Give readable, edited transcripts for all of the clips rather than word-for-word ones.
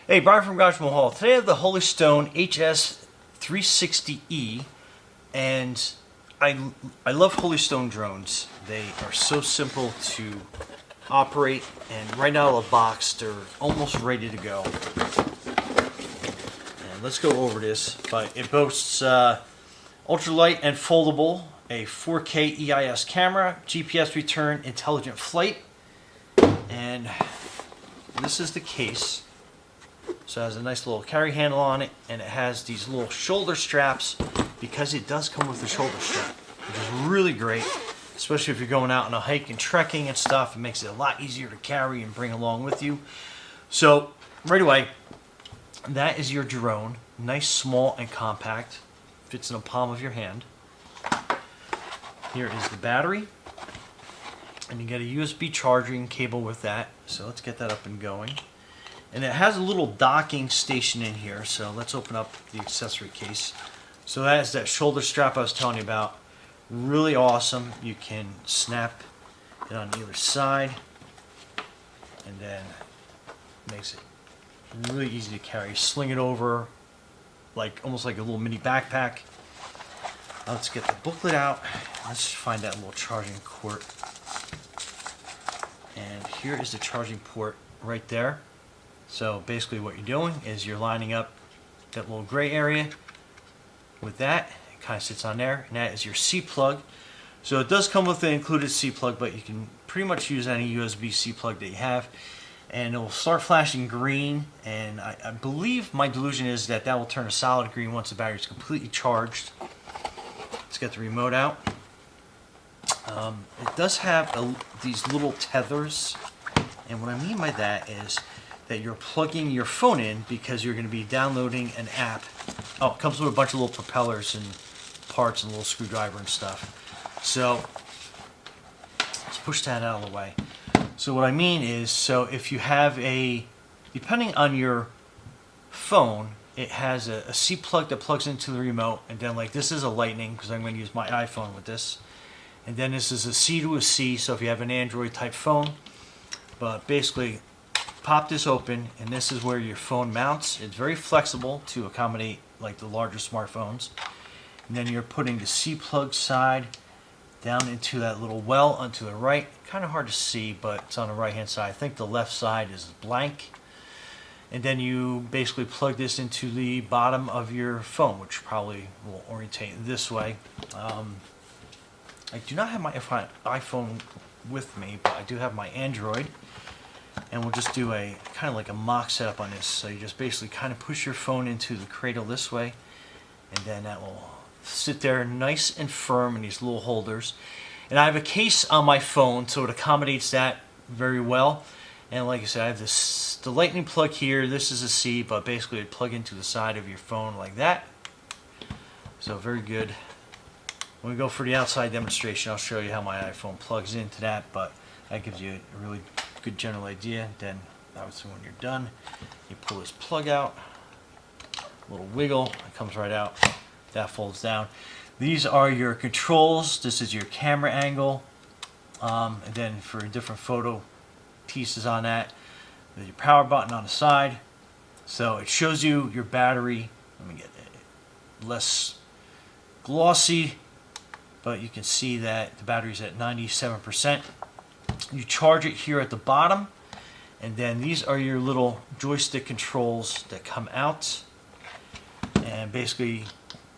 Hey, Brian from Garage Hall. Today I have the Holy Stone HS360E, and I love Holy Stone drones. They are so simple to operate, and right out of the box, they're almost ready to go. And let's go over this. But it boasts ultralight and foldable, a 4K EIS camera, GPS return, intelligent flight, and this is the case. So it has a nice little carry handle on it, and it has these little shoulder straps because it does come with a shoulder strap, which is really great, especially if you're going out on a hike and trekking and stuff. It makes it a lot easier to carry and bring along with you. So right away, that is your drone. Nice, small, and compact. Fits in the palm of your hand. Here is the battery, and you get a USB charging cable with that. So let's get that up and going. And it has a little docking station in here, so let's open up the accessory case. So that is that shoulder strap I was telling you about. Really awesome. You can snap it on either side, and then makes it really easy to carry. Sling it over like almost like a little mini backpack. Let's get the booklet out. Let's find that little charging port. And here is the charging port right there. So basically what you're doing is you're lining up that little gray area with that. It kind of sits on there, and that is your C plug. So it does come with an included C plug, but you can pretty much use any USB C plug that you have, and it will start flashing green, and I believe my delusion is that will turn a solid green once the battery is completely charged. Let's get the remote out. It does have these little tethers, and what I mean by that is that you're plugging your phone in because you're going to be downloading an app. Oh, it comes with a bunch of little propellers and parts and a little screwdriver and stuff. So let's push that out of the way. So what I mean is, so if you have depending on your phone, it has a C plug that plugs into the remote, and then like this is a lightning because I'm going to use my iPhone with this. And then this is a C to a C, so if you have an Android type phone. But basically, pop this open, and this is where your phone mounts. It's very flexible to accommodate like the larger smartphones. And then you're putting the C plug side down into that little well onto the right. Kind of hard to see, but it's on the right hand side. I think the left side is blank. And then you basically plug this into the bottom of your phone, which probably will orientate this way. I do not have my iPhone with me, but I do have my Android. And we'll just do a kind of like a mock setup on this. So you just basically kind of push your phone into the cradle this way, and then that will sit there nice and firm in these little holders. And I have a case on my phone, so it accommodates that very well. And like I said, I have the lightning plug here. This is a C, but basically it'd plug into the side of your phone like that. So very good. When we go for the outside demonstration, I'll show you how my iPhone plugs into that, but that gives you a really good general idea. Then obviously when you're done, you pull this plug out, a little wiggle, it comes right out, that folds down. These are your controls. This is your camera angle, and then for different photo pieces on that, there's your power button on the side. So it shows you your battery. Let me get it less glossy, but you can see that the battery's at 97%. You charge it here at the bottom, and then these are your little joystick controls that come out, and basically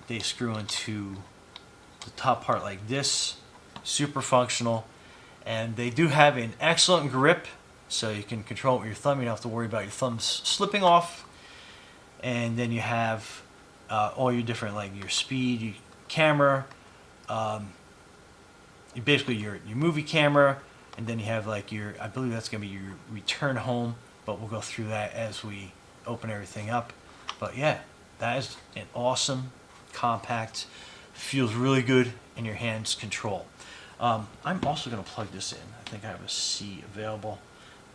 they screw into the top part like this. Super functional, and they do have an excellent grip, so you can control it with your thumb. You don't have to worry about your thumbs slipping off. And then you have all your different, like your speed, your camera, basically your movie camera. And then you have like I believe that's going to be your return home, but we'll go through that as we open everything up. But yeah, that is an awesome, compact, feels really good in your hands control. I'm also going to plug this in. I think I have a C available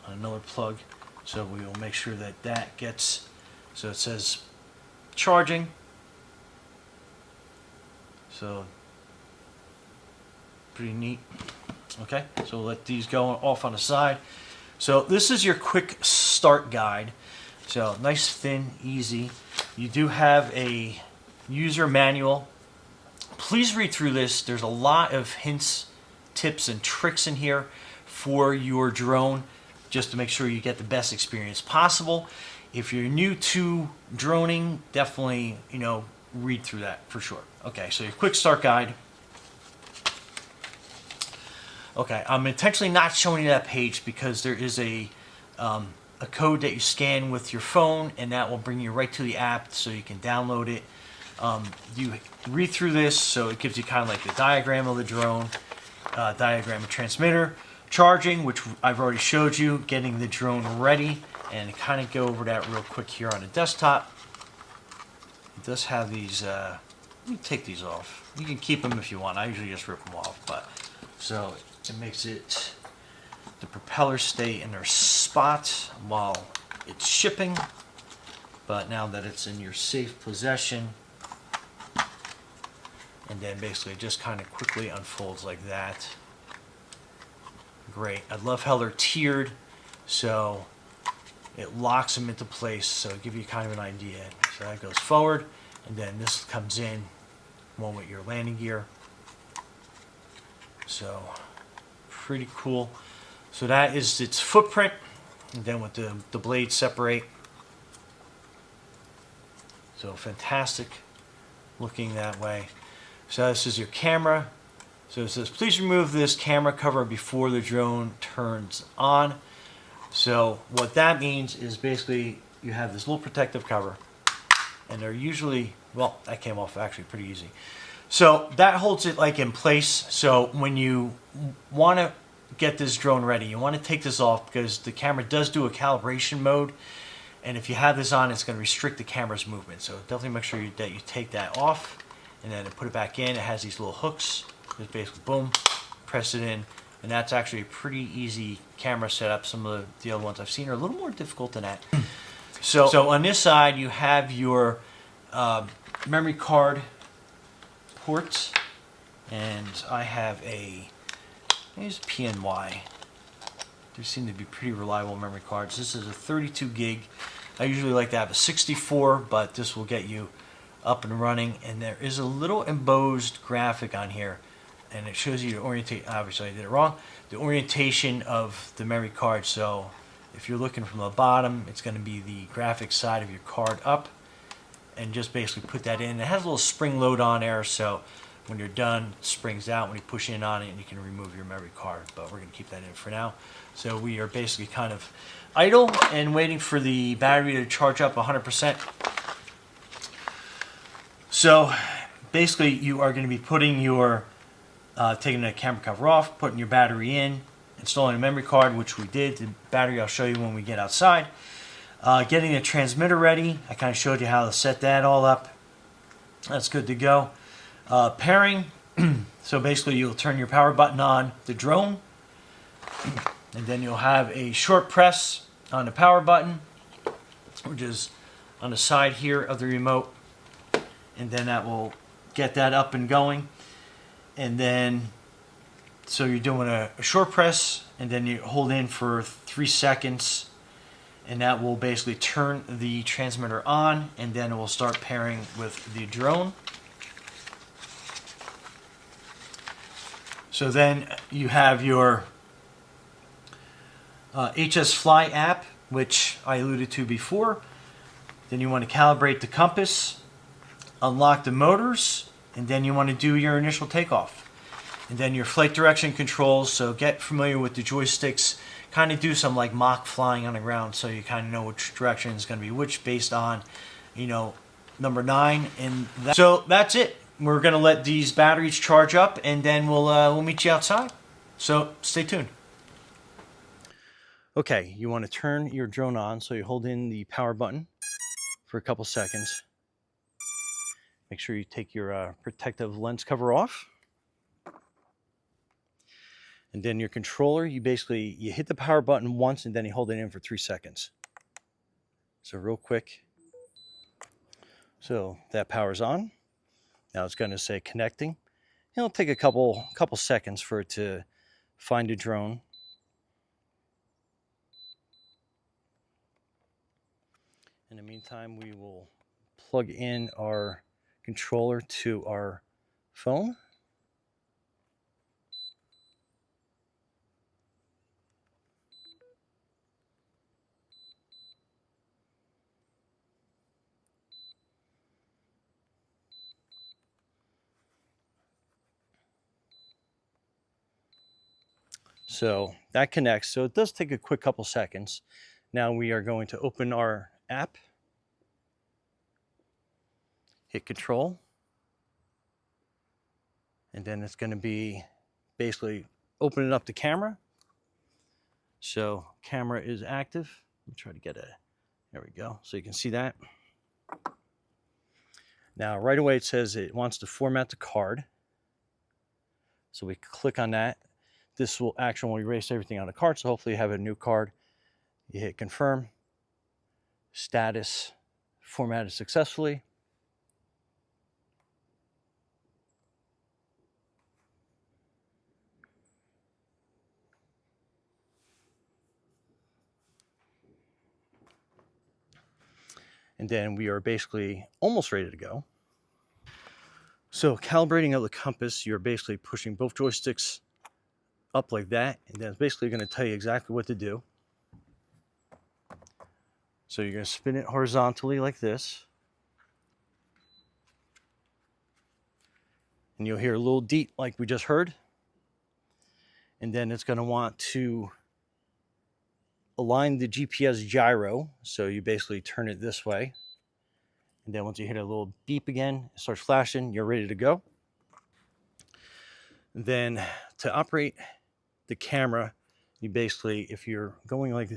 on another plug, so we will make sure that gets, so it says charging. So pretty neat. Okay, so we'll let these go off on the side. So this is your quick start guide. So nice, thin, easy. You do have a user manual. Please read through this. There's a lot of hints, tips, and tricks in here for your drone, just to make sure you get the best experience possible. If you're new to droning, definitely, read through that for sure. Okay, so your quick start guide. Okay, I'm intentionally not showing you that page because there is a code that you scan with your phone, and that will bring you right to the app so you can download it. You read through this, so it gives you kind of like the diagram of the drone, diagram of transmitter, charging, which I've already showed you, getting the drone ready, and kind of go over that real quick here on the desktop. It does have these, let me take these off. You can keep them if you want. I usually just rip them off, but so it makes it, the propellers stay in their spot while it's shipping, but now that it's in your safe possession, and then basically it just kind of quickly unfolds like that. Great. I love how they're tiered, so it locks them into place, so it'll give you kind of an idea. So that goes forward, and then this comes in one with your landing gear. So pretty cool. So that is its footprint, and then with the blades separate. So fantastic looking that way. So this is your camera. So it says, please remove this camera cover before the drone turns on. So what that means is basically you have this little protective cover, and they're usually, well, that came off actually pretty easy. So that holds it like in place. So when you want to get this drone ready, you want to take this off because the camera does do a calibration mode, and if you have this on, it's going to restrict the camera's movement. So definitely make sure that you take that off, and then put it back in. It has these little hooks. Just basically boom, press it in, and that's actually a pretty easy camera setup. Some of the other ones I've seen are a little more difficult than that. So on this side you have your memory card ports, and I have here's PNY. There seem to be pretty reliable memory cards. This is a 32 gig. I usually like to have a 64, but this will get you up and running, and there is a little embossed graphic on here, and it shows you the orientation. Obviously I did it wrong. The orientation of the memory card. So if you're looking from the bottom, it's going to be the graphic side of your card up, and just basically put that in. It has a little spring load on there, so when you're done, it springs out when you push in on it, and you can remove your memory card, but we're going to keep that in for now. So we are basically kind of idle and waiting for the battery to charge up 100%. So basically you are going to be putting your, taking the camera cover off, putting your battery in, installing a memory card, which we did. The battery I'll show you when we get outside. Getting the transmitter ready. I kind of showed you how to set that all up. That's good to go. Pairing. So basically you'll turn your power button on the drone, and then you'll have a short press on the power button, which is on the side here of the remote, and then that will get that up and going. And then so you're doing a short press, and then you hold in for 3 seconds, and that will basically turn the transmitter on, and then it will start pairing with the drone. So then you have your HS Fly app, which I alluded to before. Then you want to calibrate the compass, unlock the motors, and then you want to do your initial takeoff. And then your flight direction controls, so get familiar with the joysticks, kind of do some like mock flying on the ground, so you kind of know which direction is going to be which based on, number 9. And so that's it. We're going to let these batteries charge up, and then we'll meet you outside. So stay tuned. Okay, you want to turn your drone on, so you hold in the power button for a couple seconds. Make sure you take your protective lens cover off. And then your controller, you hit the power button once, and then you hold it in for 3 seconds. So real quick. So that power's on. Now it's going to say connecting. It'll take a couple seconds for it to find a drone. In the meantime, we will plug in our controller to our phone. So that connects. So it does take a quick couple seconds. Now we are going to open our app, hit control, and then it's going to be basically opening up the camera. So camera is active. Let me try to get a, there we go. So you can see that. Now right away it says it wants to format the card. So we click on that. This will actually erase everything on the card. So hopefully you have a new card. You hit confirm. Status formatted successfully. And then we are basically almost ready to go. So calibrating of the compass, you're basically pushing both joysticks up like that, and then it's basically going to tell you exactly what to do. So you're going to spin it horizontally like this. And you'll hear a little deet like we just heard. And then it's going to want to align the GPS gyro. So you basically turn it this way. And then once you hit a little beep again, it starts flashing, you're ready to go. Then to operate the camera, you basically, if you're going like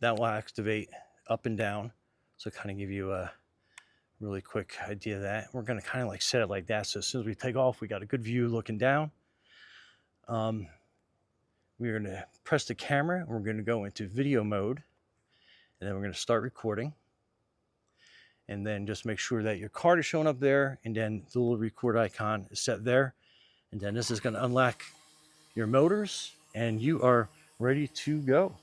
that, will activate up and down. So kind of give you a really quick idea of that. We're going to kind of like set it like that. So as soon as we take off, we got a good view looking down. We're going to press the camera. And we're going to go into video mode. And then we're going to start recording. And then just make sure that your card is showing up there. And then the little record icon is set there. And then this is going to unlock your motors. And you are ready to go.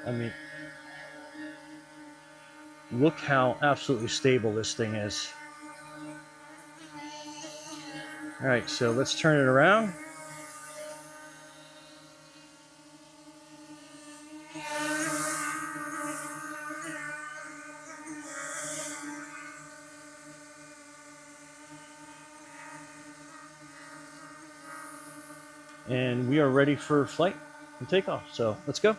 I mean, look how absolutely stable this thing is. All right, so let's turn it around. And we are ready for flight and takeoff. So let's go.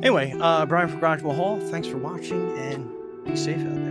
Anyway, Brian from GarageBall Hall, thanks for watching, and be safe out there.